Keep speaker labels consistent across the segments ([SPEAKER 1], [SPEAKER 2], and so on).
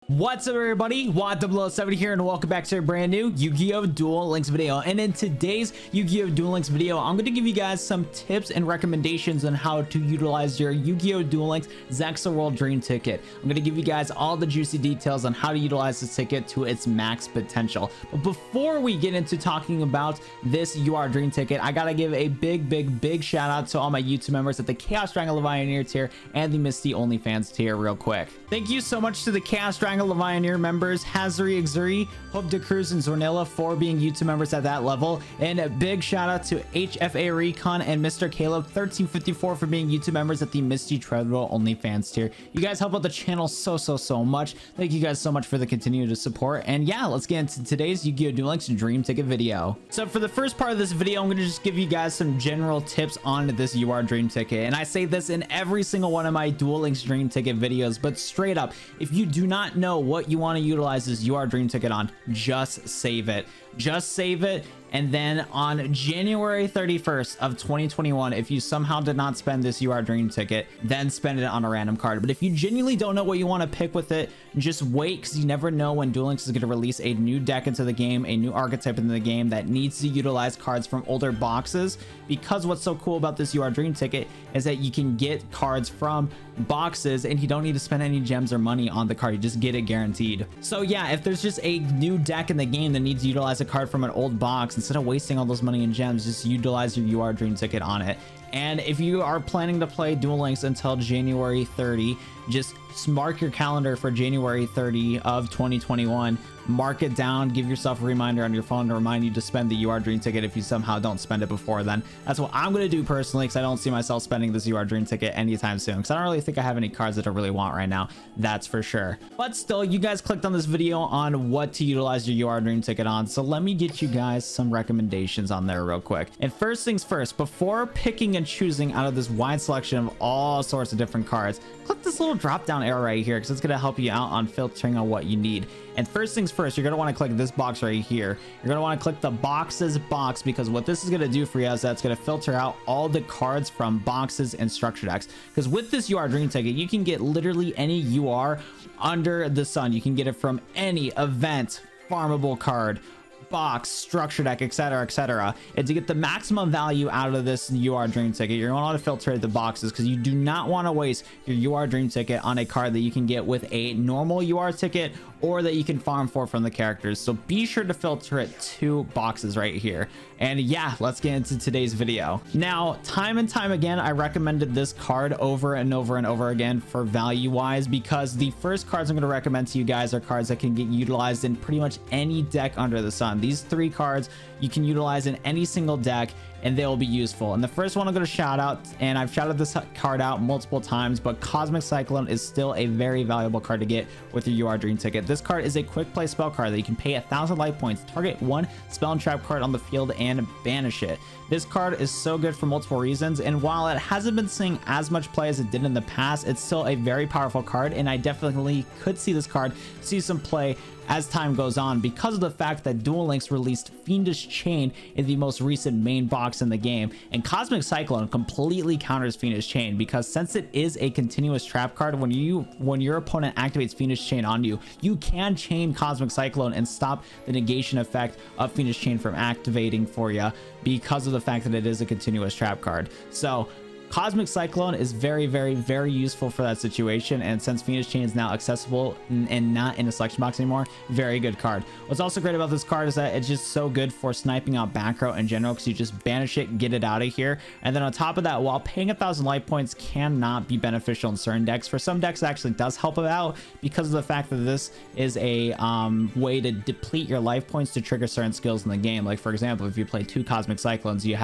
[SPEAKER 1] What's up, everybody? Watt007 here, and welcome back to a brand new Yu-Gi-Oh! Duel Links video. And in today's Yu-Gi-Oh! Duel Links video, I'm going to give you guys some tips and recommendations on how to utilize your Yu-Gi-Oh! Duel Links Zexal World Dream Ticket. I'm going to give you guys all the juicy details on how to utilize this ticket to its max potential. But before we get into talking about this UR Dream Ticket, I got to give a big shout out to all my YouTube members at the Chaos Triangle Levianeer tier and the Misty OnlyFans tier real quick. Thank you so much to the Chaos Triangle Levianeer members, Hazari, Exuri, Hope de Cruz, and Zornilla for being YouTube members at that level. And a big shout out to HFA Recon and Mr. Caleb 1354 for being YouTube members at the Misty Treadwell OnlyFans tier. You guys help out the channel so much. Thank you guys so much for the continued support. And yeah, let's get into today's Yu-Gi-Oh! Duel Links Dream Ticket video. So for the first part of this video, I'm going to just give you guys some general tips on this UR Dream Ticket. And I say this in every single one of my Duel Links Dream Ticket videos, but straight up, if you do not know what you want to utilize this UR Dream Ticket on, just save it. Just save it. And then on January 31st of 2021, if you somehow did not spend this UR Dream Ticket, then spend it on a random card. But if you genuinely don't know what you want to pick with it, just wait, because you never know when Duel Links is going to release a new deck into the game, a new archetype into the game that needs to utilize cards from older boxes. Because what's so cool about this UR Dream Ticket is that you can get cards from boxes and you don't need to spend any gems or money on the card. You just get it guaranteed. So yeah, if there's just a new deck in the game that needs to utilize a card from an old box, instead of wasting all those money and gems, just utilize your UR Dream Ticket on it. And if you are planning to play Duel Links until January 30, just mark your calendar for January 30 of 2021. Mark it down, give yourself a reminder on your phone to remind you to spend the UR Dream Ticket if you somehow don't spend it before then. That's what I'm going to do personally, because I don't see myself spending this UR Dream Ticket anytime soon, because I don't really think I have any cards that I really want right now, that's for sure. But still, you guys clicked on this video on what to utilize your UR Dream Ticket on, so let me get you guys some recommendations on there real quick. And first things first, before picking and choosing out of this wide selection of all sorts of different cards, click this little drop down arrow right here, because it's going to help you out on filtering on what you need. And first things first, you're going to want to click this box right here. You're going to want to click the boxes box, because what this is going to do for you is that's going to filter out all the cards from boxes and structure decks. Because with this UR Dream Ticket, you can get literally any UR under the sun. You can get it from any event, farmable card, box, structure deck, etc. And to get the maximum value out of this UR Dream Ticket, you're going to want to filter the boxes, because you do not want to waste your UR Dream Ticket on a card that you can get with a normal UR ticket or that you can farm for from the characters. So be sure to filter it to boxes right here. And yeah, let's get into today's video. Now, time and time again, I recommended this card over and over again for value wise, because the first cards I'm going to recommend to you guys are cards that can get utilized in pretty much any deck under the sun. These three cards you can utilize in any single deck and they will be useful. And the first one I'm going to shout out, and I've shouted this card out multiple times, but Cosmic Cyclone is still a very valuable card to get with your UR Dream Ticket. This card is a quick play spell card that you can pay 1,000 life points, target one spell and trap card on the field, and banish it. This card is so good for multiple reasons, and while it hasn't been seeing as much play as it did in the past, it's still a very powerful card, and I definitely could see this card see some play as time goes on, because of the fact that Duel Links released Fiendish Chain in the most recent main box in the game, and Cosmic Cyclone completely counters Fiendish Chain, because since it is a continuous trap card, when your opponent activates Fiendish Chain on you, you can chain Cosmic Cyclone and stop the negation effect of Fiendish Chain from activating for you, because of the fact that it is a continuous trap card. So Cosmic Cyclone is very useful for that situation, and since Fiendish Chain is now accessible and not in a selection box anymore, very good card. What's also great about this card is that it's just so good for sniping out back row in general, because you just banish it, get it out of here. And then on top of that, while paying 1,000 life points cannot be beneficial in certain decks, for some decks it actually does help it out, because of the fact that this is a way to deplete your life points to trigger certain skills in the game. Like for example, if you play 2 Cosmic Cyclones, you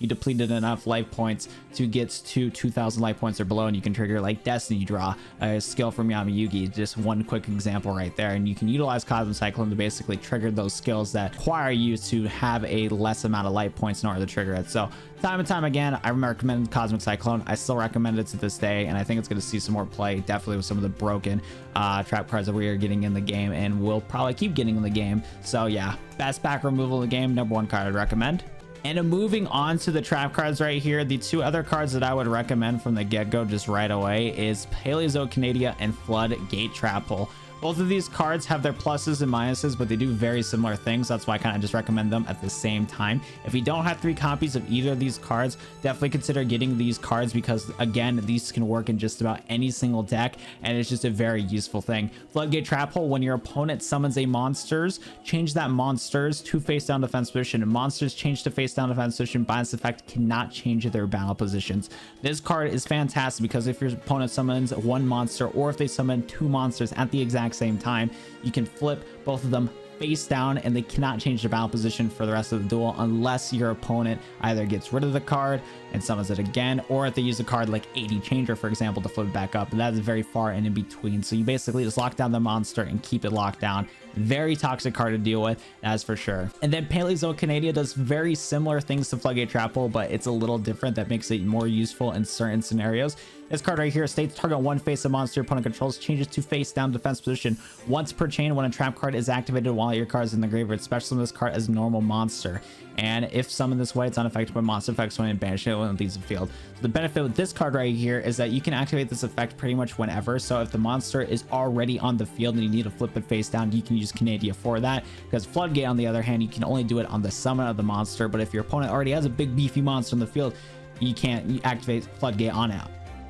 [SPEAKER 1] depleted enough life points to get to 2,000 life points or below, and you can trigger like Destiny Draw, a skill from Yami Yugi. Just one quick example right there, and you can utilize Cosmic Cyclone to basically trigger those skills that require you to have a less amount of life points in order to trigger it. So time and time again, I recommend Cosmic Cyclone. I still recommend it to this day, and I think it's going to see some more play, definitely with some of the broken trap cards that we are getting in the game, and we'll probably keep getting in the game. So yeah, best back removal in the game, #1 card I'd recommend. And moving on to the trap cards right here, the two other cards that I would recommend from the get-go just right away is Paleozoic Canadia and Flood Gate Trap Hole. Both of these cards have their pluses and minuses, but they do very similar things. That's why I kind of just recommend them at the same time. If you don't have 3 copies of either of these cards, definitely consider getting these cards because, again, these can work in just about any single deck, and it's just a very useful thing. Floodgate Trap Hole: when your opponent summons a monsters, change that monsters to face down defense position. And monsters change to face down defense position by its effect cannot change their battle positions. This card is fantastic because if your opponent summons 1 monster, or if they summon 2 monsters at the exact same time, you can flip both of them face down and they cannot change their battle position for the rest of the duel unless your opponent either gets rid of the card and summons it again, or if they use a card like 80 Changer, for example, to flip it back up. That is very far and in between, so you basically just lock down the monster and keep it locked down. Very toxic card to deal with, that's for sure. And then Paleozoic Canadia does very similar things to Floodgate Trap Hole, but it's a little different. That makes it more useful in certain scenarios. This card right here states target 1 face of monster your opponent controls changes to face down defense position once per chain when a trap card is activated while your card is in the graveyard. Special summon this card as a normal monster, and if summoned this way, it's unaffected by monster effects when it banishes it when it leaves the field. So the benefit with this card right here is that you can activate this effect pretty much whenever. So if the monster is already on the field and you need to flip it face down, you can use Canadia for that, because Floodgate, on the other hand, you can only do it on the summon of the monster. But if your opponent already has a big beefy monster in the field, you can't activate Floodgate on it.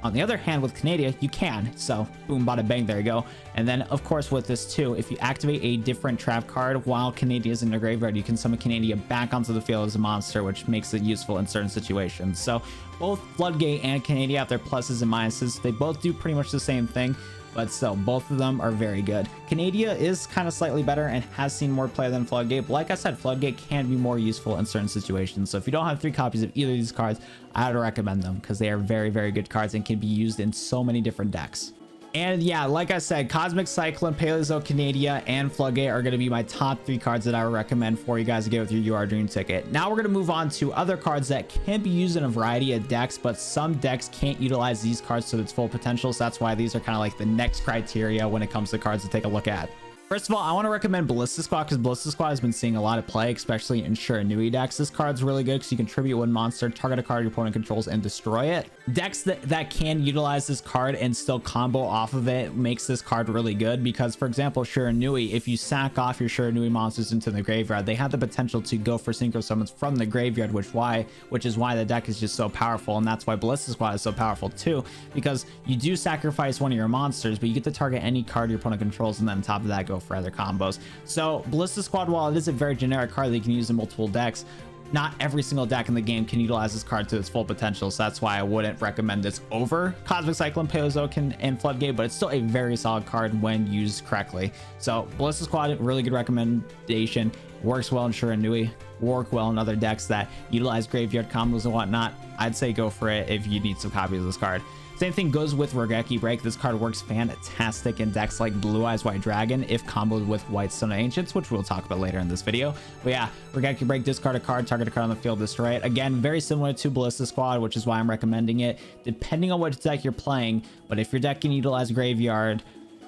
[SPEAKER 1] On the other hand, with Canadia, you can. So boom, bada bang, there you go. And then of course with this too, if you activate a different trap card while Canadia is in the graveyard, you can summon Canadia back onto the field as a monster, which makes it useful in certain situations. So both Floodgate and Canadia have their pluses and minuses. They both do pretty much the same thing, but still, both of them are very good. Canadia is kind of slightly better and has seen more play than Floodgate, but like I said, Floodgate can be more useful in certain situations. So if you don't have 3 copies of either of these cards, I would recommend them because they are very, very good cards and can be used in so many different decks. And yeah, like I said, Cosmic Cyclone, Paleozoic Canadia, and Floodgate are going to be my top 3 cards that I would recommend for you guys to get with your UR Dream Ticket. Now we're going to move on to other cards that can be used in a variety of decks, but some decks can't utilize these cards to its full potential. So that's why these are kind of like the next criteria when it comes to cards to take a look at. First of all, I want to recommend Ballista Squad because Ballista Squad has been seeing a lot of play, especially in Shiranui decks. This card's really good because you can tribute 1 monster, target a card your opponent controls, and destroy it. Decks that can utilize this card and still combo off of it makes this card really good because, for example, Shiranui, if you sack off your Shiranui monsters into the graveyard, they have the potential to go for synchro summons from the graveyard, which is why the deck is just so powerful. And that's why Ballista Squad is so powerful too, because you do sacrifice one of your monsters, but you get to target any card your opponent controls, and then on top of that, go for other combos. So Ballista Squad, while it is a very generic card that you can use in multiple decks, not every single deck in the game can utilize this card to its full potential. So that's why I wouldn't recommend this over Cosmic Cyclone, Paleozoic, and Floodgate, but it's still a very solid card when used correctly. So Ballista Squad, really good recommendation. Works well in Shiranui, work well in other decks that utilize graveyard combos and whatnot. I'd say go for it if you need some copies of this card. Same thing goes with Regeki Break. This card works fantastic in decks like Blue Eyes White Dragon if comboed with White Stone Ancients, which we'll talk about later in this video. But yeah, Regeki Break, discard a card, target a card on the field, destroy it. Again, very similar to Ballista Squad, which is why I'm recommending it, depending on what deck you're playing. But if your deck can utilize Graveyard,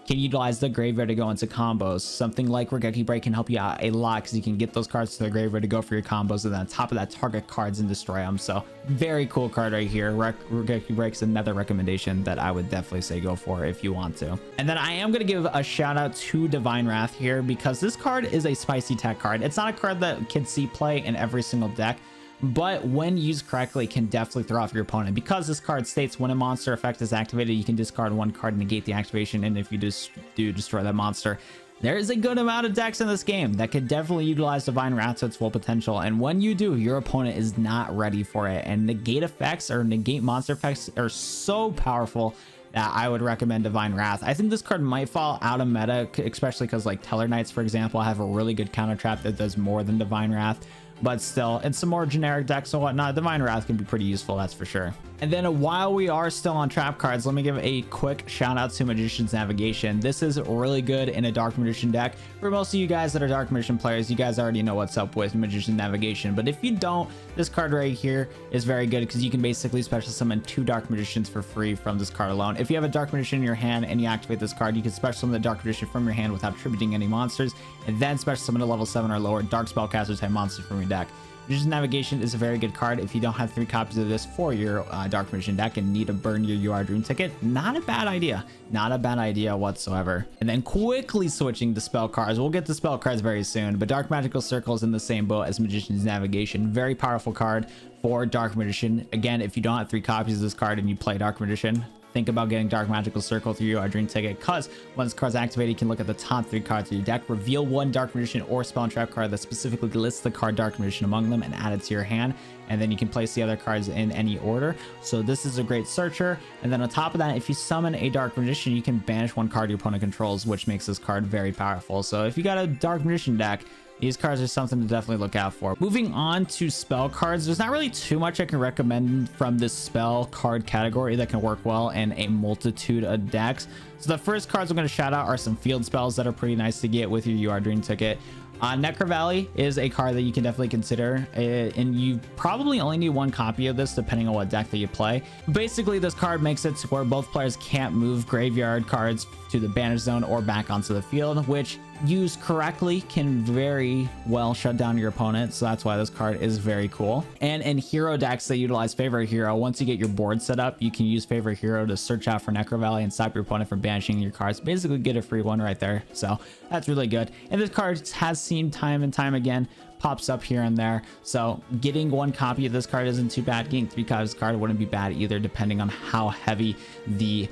[SPEAKER 1] can utilize the graveyard to go into combos. Something like Regeki Break can help you out a lot because you can get those cards to the graveyard to go for your combos, and then on top of that, target cards and destroy them. So very cool card right here. Regeki Break's another recommendation that I would definitely say go for if you want to. And then I am going to give a shout out to Divine Wrath here because this card is a spicy tech card. It's not a card that can see play in every single deck, but when used correctly can definitely throw off your opponent because this card states when a monster effect is activated, you can discard 1 card and negate the activation, and if you just do destroy that monster. There is a good amount of decks in this game that could definitely utilize Divine Wrath to its full potential, and when you do, your opponent is not ready for it. And negate effects or negate monster effects are so powerful that I would recommend Divine Wrath. I think this card might fall out of meta, especially because like Teller Knights, for example, have a really good counter trap that does more than Divine Wrath. But still, in some more generic decks and whatnot, Divine Wrath can be pretty useful, that's for sure. And then while we are still on trap cards, let me give a quick shout out to Magician's Navigation. This is really good in a Dark Magician deck. For most of you guys that are Dark Magician players, you guys already know what's up with Magician's Navigation. But if you don't, this card right here is very good because you can basically special summon 2 Dark Magicians for free from this card alone. If you have a Dark Magician in your hand and you activate this card, you can special summon the Dark Magician from your hand without tributing any monsters, and then special summon a level 7 or lower Dark Spellcaster type monster from your your deck. Magician's Navigation is a very good card if you don't have 3 copies of this for your Dark Magician deck and need to burn your UR Dream ticket. Not a bad idea. Not a bad idea whatsoever. And then quickly switching to spell cards. We'll get to spell cards very soon, but Dark Magical Circle is in the same boat as Magician's Navigation. Very powerful card for Dark Magician. Again, if you don't have 3 copies of this card and you play Dark Magician, think about getting Dark Magical Circle through your Dream ticket, because once card's activated, you can look at the top 3 cards of your deck, reveal 1 Dark Magician or Spell and Trap card that specifically lists the card Dark Magician among them, and add it to your hand. And then you can place the other cards in any order. So this is a great searcher. And then on top of that, if you summon a Dark Magician, you can banish 1 card your opponent controls, which makes this card very powerful. So if you got a Dark Magician deck, these cards are something to definitely look out for. Moving on to spell cards, there's not really too much I can recommend from this spell card category that can work well in a multitude of decks. So the first cards I'm going to shout out are some field spells that are pretty nice to get with your UR Dream ticket. Necro Valley is a card that you can definitely consider, and you probably only need 1 copy of this depending on what deck that you play. Basically, this card makes it to where both players can't move graveyard cards to the banish zone or back onto the field, which used correctly can very well shut down your opponent. So that's why this card is very cool. And in hero decks that utilize Favorite Hero, once you get your board set up, you can use Favorite Hero to search out for Necro Valley and stop your opponent from banishing your cards. Basically get a free one right there. So that's really good. And this card has seen time and time again, pops up here and there. So getting 1 copy of this card isn't too bad. Getting 3 copies of this card wouldn't be bad either, depending on how heavy the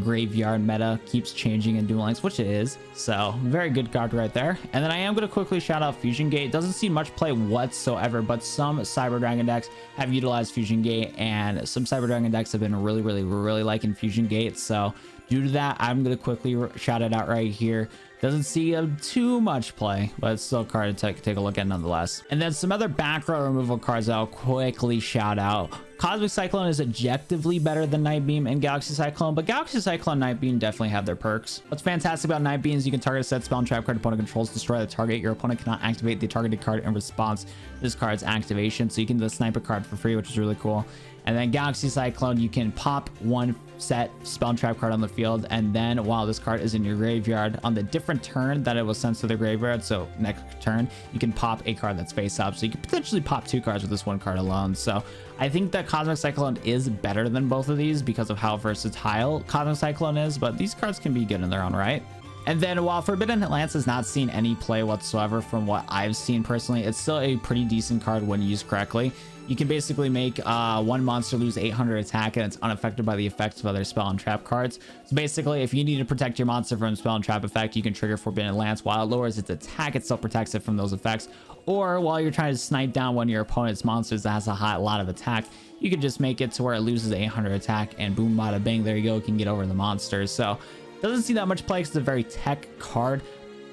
[SPEAKER 1] graveyard meta keeps changing in Duel Links, which it is. So very good card right there. And then I am going to quickly shout out Fusion Gate. Doesn't see much play whatsoever, but some Cyber Dragon decks have utilized Fusion Gate, and some Cyber Dragon decks have been really liking Fusion Gate. So due to that, I'm going to quickly shout it out right here. Doesn't see too much play, but it's still a card to take a look at nonetheless. And then some other back row removal cards I'll quickly shout out. Cosmic Cyclone is objectively better than Night Beam and Galaxy Cyclone, but Galaxy Cyclone and Night Beam definitely have their perks. What's fantastic about Night Beam is you can target a set spell and trap card opponent controls, destroy the target. Your opponent cannot activate the targeted card in response to this card's activation, so you can do the sniper card for free, which is really cool. And then Galaxy Cyclone, you can pop 1 set spell and trap card on the field, and then while this card is in your graveyard, on the different turn that it was sent to the graveyard, so next turn, you can pop a card that's face up. So you can potentially pop 2 cards with this 1 card alone. So I think that Cosmic Cyclone is better than both of these because of how versatile Cosmic Cyclone is, but these cards can be good in their own right. And then while Forbidden Lance has not seen any play whatsoever from what I've seen personally, it's still a pretty decent card when used correctly. You can basically make 1 monster lose 800 attack, and it's unaffected by the effects of other spell and trap cards. So basically, if you need to protect your monster from spell and trap effect, you can trigger Forbidden Lance. While it lowers its attack, it still protects it from those effects. Or while you're trying to snipe down one of your opponent's monsters that has a lot of attack, you can just make it to where it loses 800 attack, and boom, bada bing, there you go, you can get over the monsters. So doesn't see that much play because it's a very tech card,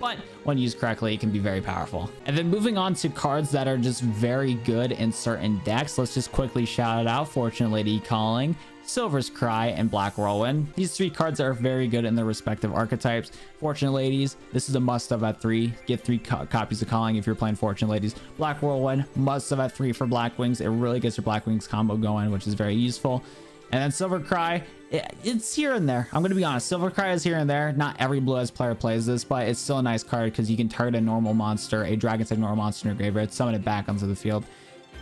[SPEAKER 1] but when used correctly, it can be very powerful. And then moving on to cards that are just very good in certain decks, let's just quickly shout it out. Fortune Lady Calling, Silver's Cry, and Black Whirlwind. These 3 cards are very good in their respective archetypes. Fortune Ladies, this is a must-have at 3. Get 3 copies of Calling if you're playing Fortune Ladies. Black Whirlwind, must-have at 3 for Black Wings. It really gets your Black Wings combo going, which is very useful. And then Silver Cry, it's here and there. I'm going to be honest. Silver Cry is here and there. Not every Blue Eyes player plays this, but it's still a nice card because you can target a normal monster, a dragon type normal monster in your graveyard, summon it back onto the field.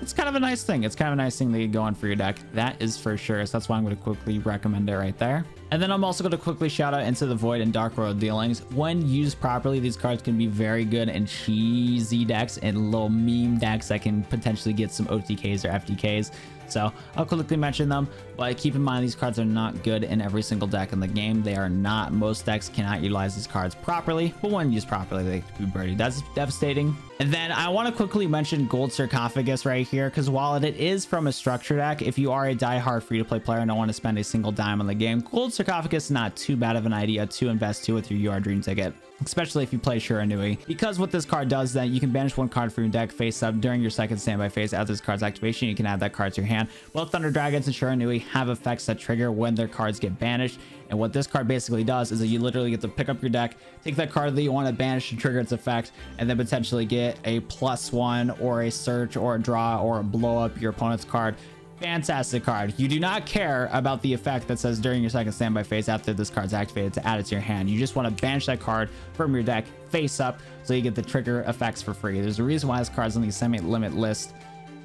[SPEAKER 1] It's kind of a nice thing. It's kind of a nice thing that you go on for your deck. That is for sure. So that's why I'm going to quickly recommend it right there. And then I'm also going to quickly shout out Into the Void and Dark Road Dealings. When used properly, these cards can be very good in cheesy decks and little meme decks that can potentially get some OTKs or FTKs. So I'll quickly mention them, but keep in mind these cards are not good in every single deck in the game. They are not. Most decks cannot utilize these cards properly, but when used properly, they can be pretty devastating. And then I want to quickly mention Gold Sarcophagus right here, because while it is from a structure deck, if you are a diehard free-to-play player and don't want to spend a single dime on the game, Gold Sarcophagus is not too bad of an idea to invest to with your UR Dream ticket, especially if you play Shiranui, because what this card does, then you can banish 1 card from your deck face up during your second standby phase. After this card's activation, you can add that card to your hand. Both Thunder Dragons and Shiranui have effects that trigger when their cards get banished, and what this card basically does is that you literally get to pick up your deck, take that card that you want to banish to trigger its effect, and then potentially get a +1 or a search or a draw or a blow up your opponent's card Fantastic card. You do not care about the effect that says during your second standby phase after this card's activated to add it to your hand. You just want to banish that card from your deck face up so you get the trigger effects for free. There's a reason why this card's on the semi-limit list,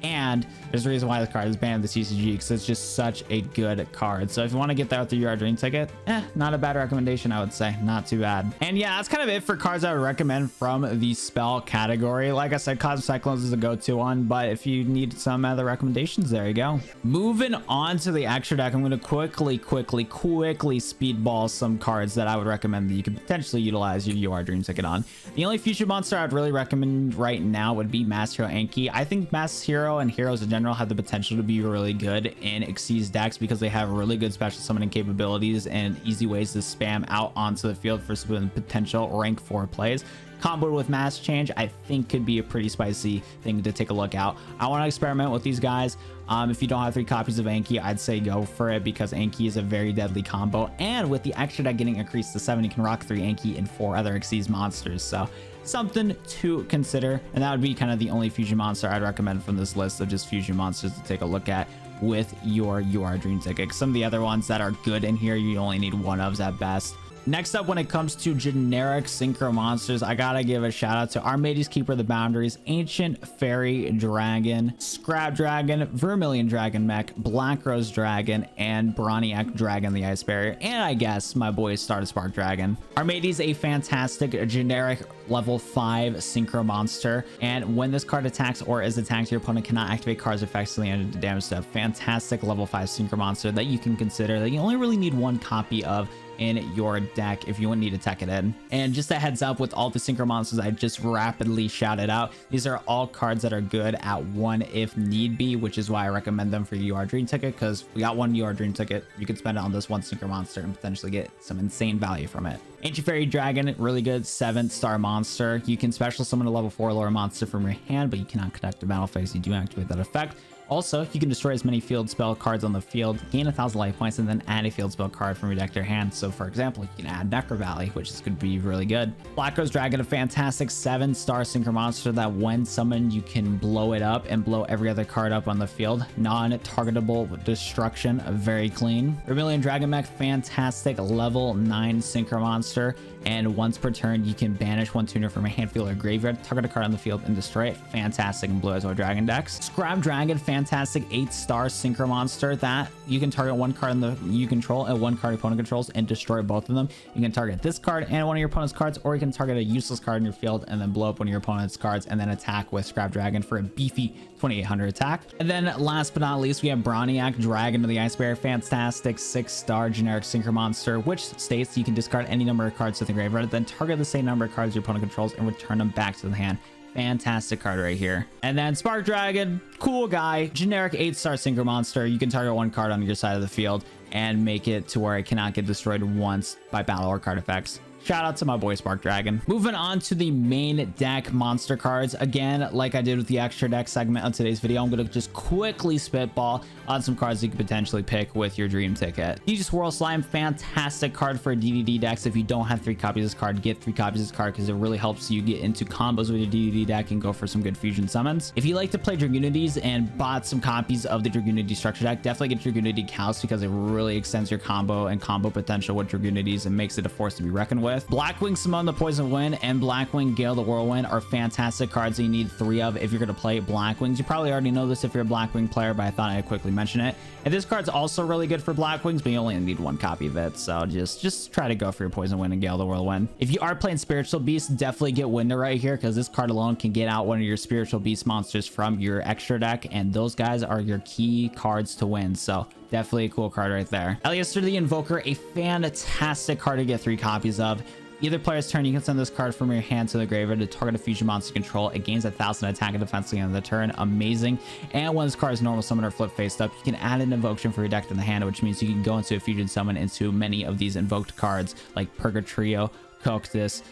[SPEAKER 1] and there's a reason why the card is banned in the CCG, because it's just such a good card. So if you want to get that with the UR Dream Ticket, not a bad recommendation, I would say. Not too bad. And yeah, that's kind of it for cards I would recommend from the spell category. Like I said, Cosmic Cyclones is a go-to one, but if you need some other recommendations, there you go. Moving on to the extra deck, I'm going to quickly speedball some cards that I would recommend that you could potentially utilize your UR Dream Ticket on. The only future monster I'd really recommend right now would be Mass Hero Anki. I think Mass Hero and heroes in general have the potential to be really good in Xyz decks because they have really good special summoning capabilities and easy ways to spam out onto the field for some potential rank 4 plays. Comboed with Mass Change, I think could be a pretty spicy thing to take a look out. I want to experiment with these guys. If you don't have 3 copies of Anki, I'd say go for it because Anki is a very deadly combo, and with the extra deck getting increased to 7, you can rock 3 Anki and 4 other Xyz monsters. So something to consider, and that would be kind of the only fusion monster I'd recommend from this list of just fusion monsters to take a look at with your UR Dream Ticket. Some of the other ones that are good in here, you only need one of at best. Next up, when it comes to generic synchro monsters, I gotta give a shout out to Armades Keeper of the Boundaries, Ancient Fairy Dragon, Scrap Dragon, Vermilion Dragon Mech, Black Rose Dragon, and Broniac Dragon the Ice Barrier, and I guess my boy Star Spark Dragon. Armades a fantastic generic level 5 synchro monster, and when this card attacks or is attacked, your opponent cannot activate cards effectively under the damage step. Fantastic level 5 synchro monster that you can consider that you only really need 1 copy of in your deck if you would need to tech it in. And just a heads up, with all the synchro monsters I just rapidly shouted out, these are all cards that are good at 1 if need be, which is why I recommend them for UR Dream Ticket, because we got 1 UR Dream Ticket, you could spend it on this 1 synchro monster and potentially get some insane value from it. Ancient Fairy Dragon, really good 7-star monster. You can special summon a level 4 lower monster from your hand, but you cannot conduct a battle phase. You do activate that effect. Also, you can destroy as many field spell cards on the field, gain 1,000 life points, and then add a field spell card from your deck to your hand. So for example, you can add Necro Valley, which is going to be really good. Black Rose Dragon, a fantastic 7-star synchro monster that when summoned, you can blow it up and blow every other card up on the field. Non-targetable destruction, very clean. Vermilion Dragon Mech, fantastic level 9 synchro monster. And once per turn, you can banish 1 tuner from your hand, field, or graveyard, target a card on the field, and destroy it. Fantastic in Blue Eyes White Dragon decks. Scrap Dragon, fantastic 8-star synchro monster that you can target 1 card in the you control and 1 card your opponent controls and destroy both of them. You can target this card and one of your opponent's cards, or you can target a useless card in your field and then blow up one of your opponent's cards and then attack with Scrap Dragon for a beefy 2800 attack. And then last but not least, we have Broniac Dragon of the Ice Barrier, fantastic 6-star generic synchro monster, which states you can discard any number of cards to the graveyard, then target the same number of cards your opponent controls and return them back to the hand. Fantastic card right here. And then Spark Dragon, cool guy, generic 8-star synchro monster. You can target 1 card on your side of the field and make it to where it cannot get destroyed once by battle or card effects. Shout out to my boy Spark Dragon. Moving on to the main deck monster cards. Again, like I did with the extra deck segment of today's video, I'm going to just quickly spitball on some cards you could potentially pick with your Dream Ticket. DJ Swirl Slime, fantastic card for DDD decks. If you don't have 3 copies of this card, get 3 copies of this card because it really helps you get into combos with your DDD deck and go for some good fusion summons. If you like to play Dragunities and bought some copies of the Dragunity structure deck, definitely get Dragunity Cows because it really extends your combo and combo potential with Dragunities and makes it a force to be reckoned with. Blackwing Simone the Poison Wind and Blackwing Gale the Whirlwind are fantastic cards that you need 3 of if you're going to play Blackwings. You probably already know this if you're a Blackwing player, but I thought I'd quickly mention it. And this card's also really good for Blackwings, but you only need 1 copy of it, so just try to go for your Poison Wind and Gale the Whirlwind. If you are playing Spiritual Beast, definitely get Winder right here because this card alone can get out one of your Spiritual Beast monsters from your extra deck, and those guys are your key cards to win, so definitely a cool card right there. Ellie, Esther the Invoker, a fantastic card to get 3 copies of. Either player's turn, you can send this card from your hand to the graveyard to target a fusion monster control. It gains 1,000 attack and defense at the end of the turn. Amazing. And when this card is normal summon or flip face up, you can add an invocation for your deck to the hand, which means you can go into a fusion summon into many of these invoked cards like Purgatrio, Coctus,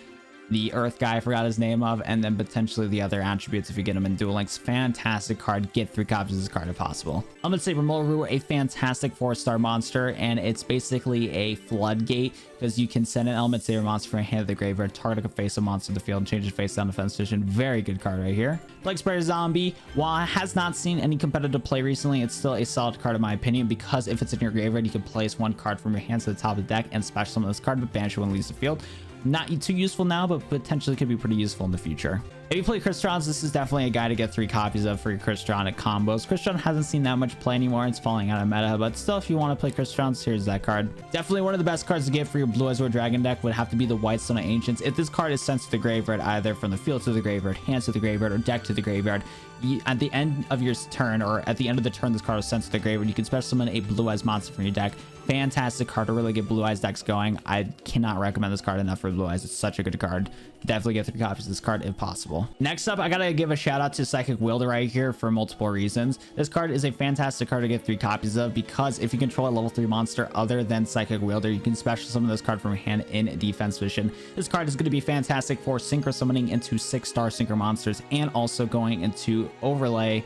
[SPEAKER 1] the Earth guy I forgot his name of, and then potentially the other attributes if you get them in Duel Links. Fantastic card. Get 3 copies of this card if possible. Ultimate Saber Mulru, a fantastic 4-star monster, and it's basically a floodgate because you can send an Element Saber monster from your hand to the graveyard, target a face-up monster in the field, and change its face down defense position. Very good card right here. Plague Sprayer Zombie, while it has not seen any competitive play recently, it's still a solid card in my opinion, because if it's in your graveyard, you can place 1 card from your hand to the top of the deck and special summon this card, but banish it when it leaves the field. Not too useful now, but potentially could be pretty useful in the future. If you play Crystons, this is definitely a guy to get 3 copies of for your Crystonic combos. Crystron hasn't seen that much play anymore. It's falling out of meta, but still, if you want to play Crystons, here's that card. Definitely one of the best cards to get for your Blue Eyes White Dragon deck would have to be the White Stone of Ancients. If this card is sent to the graveyard, either from the field to the graveyard, hands to the graveyard, or deck to the graveyard, at the end of your turn, or at the end of the turn this card is sent to the graveyard, you can special summon a Blue Eyes monster from your deck. Fantastic card to really get Blue Eyes decks going. I cannot recommend this card enough for Blue Eyes. It's such a good card. Definitely get 3 copies of this card if possible. Next up, I gotta give a shout out to Psychic Wielder right here for multiple reasons. This card is a fantastic card to get 3 copies of, because if you control a level 3 monster other than Psychic Wielder, you can special summon this card from your hand in defense position. This card is going to be fantastic for synchro summoning into 6-star synchro monsters, and also going into overlay,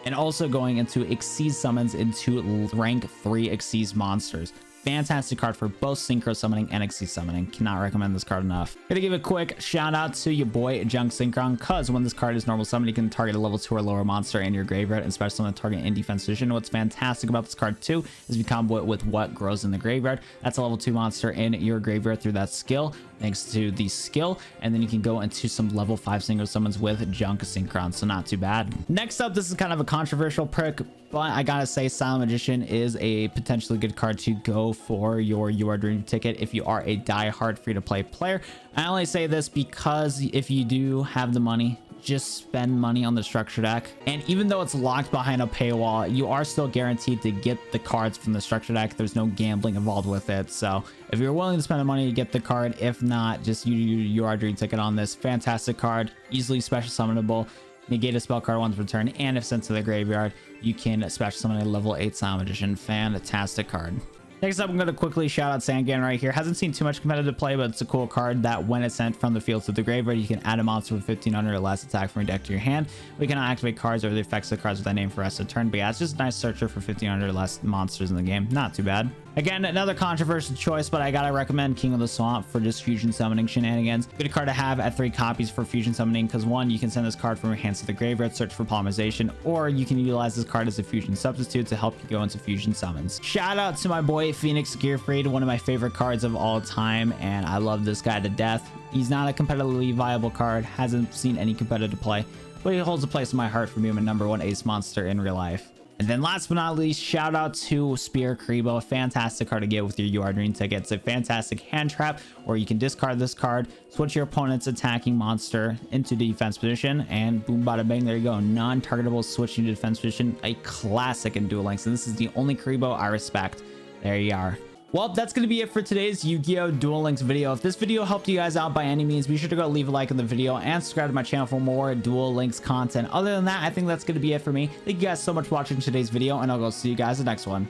[SPEAKER 1] and also going into Xyz summons into rank 3 Xyz monsters. Fantastic card for both synchro summoning and Xyz summoning. Cannot recommend this card enough. Gonna give a quick shout out to your boy Junk Synchron, because when this card is normal summon, you can target a level 2 or lower monster in your graveyard and special summon a target in defense position. What's fantastic about this card too is if you combo it with what grows in the graveyard, that's a level 2 monster in your graveyard through that skill, thanks to the skill, and then you can go into some level 5 synchro summons with Junk Synchron, so not too bad. Next up, this is kind of a controversial pick, but I gotta say Silent Magician is a potentially good card to go for your You Are Dream ticket if you are a die-hard free-to-play player. I only say this because if you do have the money, just spend money on the structure deck, and even though it's locked behind a paywall, you are still guaranteed to get the cards from the structure deck. There's no gambling involved with it, so if you're willing to spend the money to get the card, if not, just You Are Dream ticket on this. Fantastic card, easily special summonable, negate a spell card once per turn, and if sent to the graveyard, you can special summon a level 8 Silent Magician. Fantastic card. Next up, I'm going to quickly shout out Sangan right here. Hasn't seen too much competitive play, but it's a cool card that when it's sent from the field to the graveyard, you can add a monster with 1500 or less attack from your deck to your hand. We cannot activate cards or the effects of cards with that name for the rest of the turn, but yeah, it's just a nice searcher for 1500 or less monsters in the game. Not too bad. Again, another controversial choice, but I gotta recommend King of the Swamp for just fusion summoning shenanigans. Good card to have at 3 copies for fusion summoning, because 1, you can send this card from your hands to the graveyard, search for polymerization, or you can utilize this card as a fusion substitute to help you go into fusion summons. Shout out to my boy Phoenix Gearfried, one of my favorite cards of all time, and I love this guy to death. He's not a competitively viable card, hasn't seen any competitive play, but he holds a place in my heart for being my #1 ace monster in real life. And then last but not least, shout out to Spear Kribo, a fantastic card to get with your You Are Dream ticket. It's a fantastic hand trap where you can discard this card, switch your opponent's attacking monster into defense position, and boom, bada bang, there you go. Non-targetable switching to defense position, a classic in Duel Links, and this is the only Kribo I respect. There you are. Well, that's going to be it for today's Yu-Gi-Oh! Duel Links video. If this video helped you guys out by any means, be sure to go leave a like on the video and subscribe to my channel for more Duel Links content. Other than that, I think that's going to be it for me. Thank you guys so much for watching today's video, and I'll go see you guys in the next one.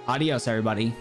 [SPEAKER 1] Adios, everybody.